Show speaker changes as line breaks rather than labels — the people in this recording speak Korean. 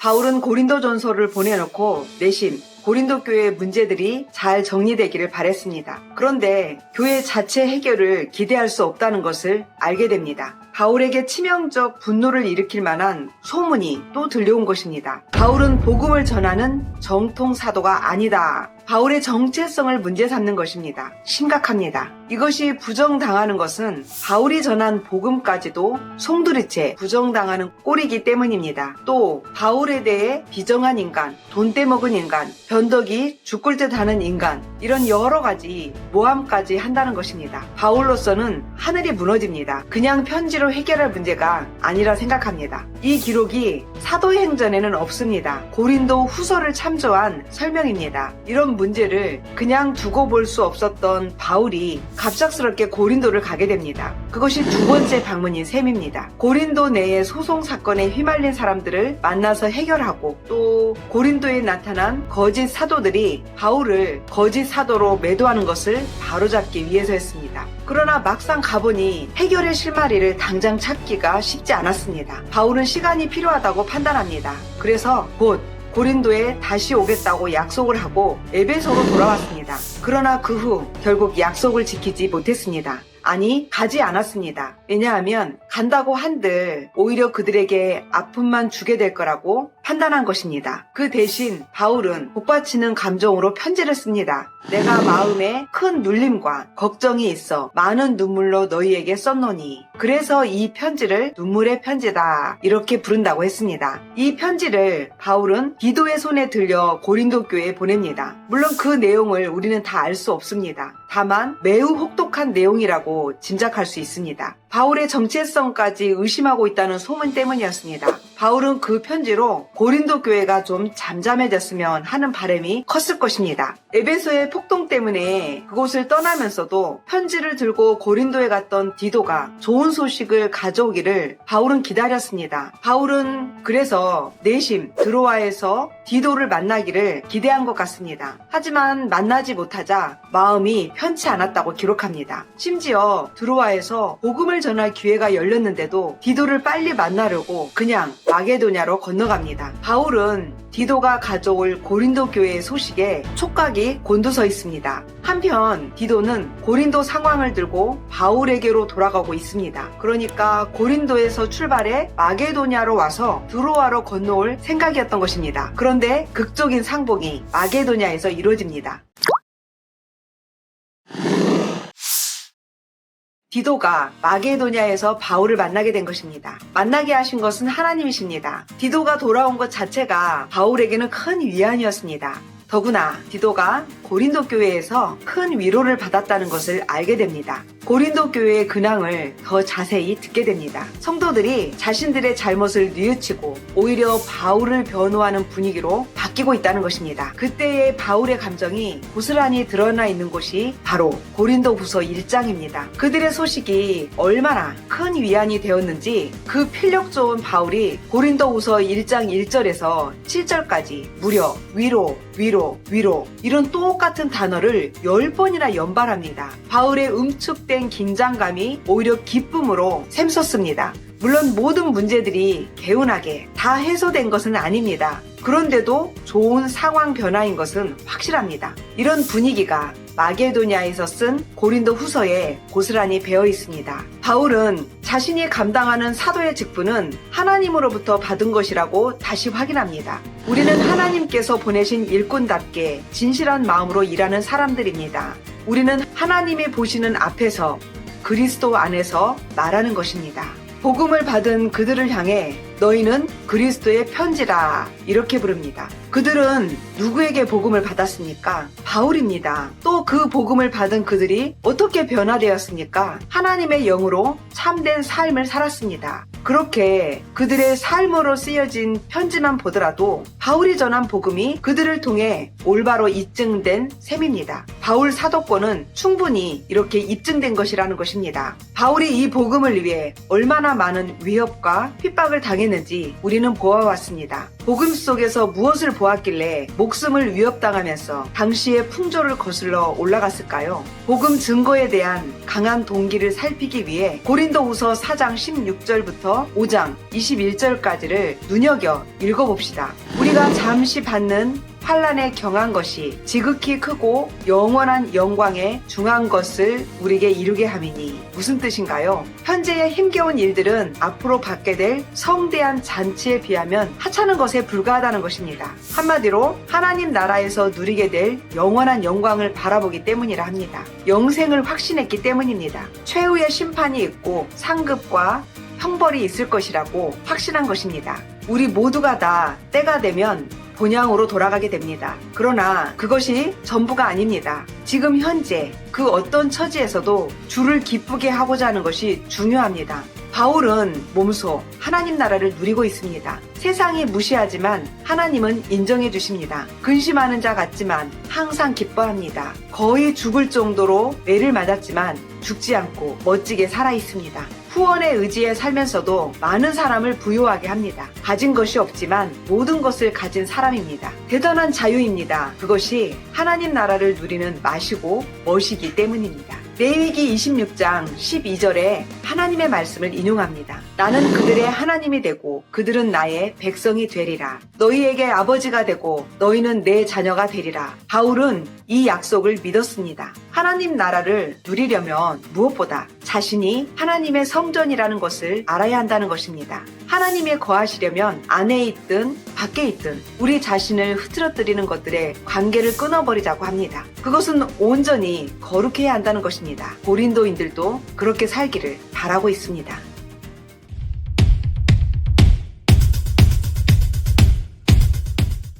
바울은 고린도전서를 보내놓고 내심 고린도 교회의 문제들이 잘 정리되기를 바랬습니다. 그런데 교회 자체 해결을 기대할 수 없다는 것을 알게 됩니다. 바울에게 치명적 분노를 일으킬 만한 소문이 또 들려온 것입니다. 바울은 복음을 전하는 정통 사도가 아니다. 바울의 정체성을 문제 삼는 것입니다. 심각합니다. 이것이 부정당하는 것은 바울이 전한 복음까지도 송두리째 부정당하는 꼴이기 때문입니다. 또 바울에 대해 비정한 인간, 돈 떼먹은 인간, 변덕이 죽을 듯 하는 인간, 이런 여러 가지 모함까지 한다는 것입니다. 바울로서는 하늘이 무너집니다. 그냥 편지로 해결할 문제가 아니라 생각합니다. 이 기록이 사도행전에는 없습니다. 고린도 후서를 참조한 설명입니다. 이런 문제를 그냥 두고 볼 수 없었던 바울이 갑작스럽게 고린도를 가게 됩니다. 그것이 두 번째 방문인 셈입니다. 고린도 내의 소송 사건에 휘말린 사람들을 만나서 해결하고 또 고린도에 나타난 거짓 사도들이 바울을 거짓 사도로 매도하는 것을 바로잡기 위해서였습니다. 그러나 막상 가보니 해결의 실마리를 당장 찾기가 쉽지 않았습니다. 바울은 시간이 필요하다고 판단합니다. 그래서 곧 고린도에 다시 오겠다고 약속을 하고 에베소로 돌아왔습니다. 그러나 그 후 결국 약속을 지키지 못했습니다. 아니, 가지 않았습니다. 왜냐하면 간다고 한들 오히려 그들에게 아픔만 주게 될 거라고 판단한 것입니다. 그 대신 바울은 복받치는 감정으로 편지를 씁니다. 내가 마음에 큰 눌림과 걱정이 있어 많은 눈물로 너희에게 썼노니 그래서 이 편지를 눈물의 편지다 이렇게 부른다고 했습니다. 이 편지를 바울은 디도의 손에 들려 고린도 교회에 보냅니다. 물론 그 내용을 우리는 다 알 수 없습니다. 다만 매우 혹독한 내용이라고 짐작할 수 있습니다. 바울의 정체성까지 의심하고 있다는 소문 때문이었습니다. 바울은 그 편지로 고린도 교회가 좀 잠잠해졌으면 하는 바람이 컸을 것입니다. 에베소의 폭동 때문에 그곳을 떠나면서도 편지를 들고 고린도에 갔던 디도가 좋은 소식을 가져오기를 바울은 기다렸습니다. 바울은 그래서 내심 드로아에서 디도를 만나기를 기대한 것 같습니다. 하지만 만나지 못하자 마음이 편치 않았다고 기록합니다. 심지어 드로아에서 복음을 전할 기회가 열렸는데도 디도를 빨리 만나려고 그냥 마게도냐로 건너갑니다. 바울은 디도가 가져올 고린도 교회의 소식에 촉각이 곤두서 있습니다. 한편 디도는 고린도 상황을 들고 바울에게로 돌아가고 있습니다. 그러니까 고린도에서 출발해 마게도냐로 와서 드로아로 건너올 생각이었던 것입니다. 그런데 극적인 상봉이 마게도냐에서 이루어집니다. 디도가 마게도냐에서 바울을 만나게 된 것입니다. 만나게 하신 것은 하나님이십니다. 디도가 돌아온 것 자체가 바울에게는 큰 위안이었습니다. 더구나 디도가 고린도 교회에서 큰 위로를 받았다는 것을 알게 됩니다. 고린도 교회의 근황을 더 자세히 듣게 됩니다. 성도들이 자신들의 잘못을 뉘우치고 오히려 바울을 변호하는 분위기로 바뀌고 있다는 것입니다. 그때의 바울의 감정이 고스란히 드러나 있는 곳이 바로 고린도후서 1장입니다. 그들의 소식이 얼마나 큰 위안이 되었는지 그 필력 좋은 바울이 고린도후서 1장 1절에서 7절까지 무려 위로 이런 똑같은 단어를 10번이나 연발합니다. 바울의 응축된 긴장감이 오히려 기쁨으로 샘솟습니다. 물론 모든 문제들이 개운하게 다 해소된 것은 아닙니다. 그런데도 좋은 상황 변화인 것은 확실합니다. 이런 분위기가 마게도냐에서 쓴 고린도 후서에 고스란히 배어 있습니다. 바울은 자신이 감당하는 사도의 직분은 하나님으로부터 받은 것이라고 다시 확인합니다. 우리는 하나님께서 보내신 일꾼답게 진실한 마음으로 일하는 사람들입니다. 우리는 하나님이 보시는 앞에서 그리스도 안에서 말하는 것입니다. 복음을 받은 그들을 향해 너희는 그리스도의 편지라 이렇게 부릅니다. 그들은 누구에게 복음을 받았습니까? 바울입니다. 또 그 복음을 받은 그들이 어떻게 변화되었습니까? 하나님의 영으로 참된 삶을 살았습니다. 그렇게 그들의 삶으로 쓰여진 편지만 보더라도 바울이 전한 복음이 그들을 통해 올바로 입증된 셈입니다. 바울 사도권은 충분히 이렇게 입증된 것이라는 것입니다. 바울이 이 복음을 위해 얼마나 많은 위협과 핍박을 당했는지 당했는지 우리는 보아왔습니다. 복음 속에서 무엇을 보았길래 목숨을 위협당하면서 당시의 풍조를 거슬러 올라갔을까요? 복음 증거에 대한 강한 동기를 살피기 위해 고린도후서 4장 16절부터 5장 21절까지를 눈여겨 읽어봅시다. 우리가 잠시 받는 환난에 경한 것이 지극히 크고 영원한 영광에 중한 것을 우리에게 이루게 함이니 무슨 뜻인가요? 현재의 힘겨운 일들은 앞으로 받게 될 성대한 잔치에 비하면 하찮은 것에 불과하다는 것입니다. 한마디로 하나님 나라에서 누리게 될 영원한 영광을 바라보기 때문이라 합니다. 영생을 확신했기 때문입니다. 최후의 심판이 있고 상급과 형벌이 있을 것이라고 확신한 것입니다. 우리 모두가 다 때가 되면 본향으로 돌아가게 됩니다. 그러나 그것이 전부가 아닙니다. 지금 현재 그 어떤 처지에서도 주를 기쁘게 하고자 하는 것이 중요합니다. 바울은 몸소 하나님 나라를 누리고 있습니다. 세상이 무시하지만 하나님은 인정해 주십니다. 근심하는 자 같지만 항상 기뻐합니다. 거의 죽을 정도로 매를 맞았지만 죽지 않고 멋지게 살아 있습니다. 후원에 의지해 살면서도 많은 사람을 부유하게 합니다. 가진 것이 없지만 모든 것을 가진 사람입니다. 대단한 자유입니다. 그것이 하나님 나라를 누리는 맛이고 멋이기 때문입니다. 레위기 26장 12절에 하나님의 말씀을 인용합니다. 나는 그들의 하나님이 되고 그들은 나의 백성이 되리라. 너희에게 아버지가 되고 너희는 내 자녀가 되리라. 바울은 이 약속을 믿었습니다. 하나님 나라를 누리려면 무엇보다 자신이 하나님의 성전이라는 것을 알아야 한다는 것입니다. 하나님에 거하시려면 안에 있든 밖에 있든 우리 자신을 흐트러뜨리는 것들에 관계를 끊어버리자고 합니다. 그것은 온전히 거룩해야 한다는 것입니다. 고린도인들도 그렇게 살기를 바라고 있습니다.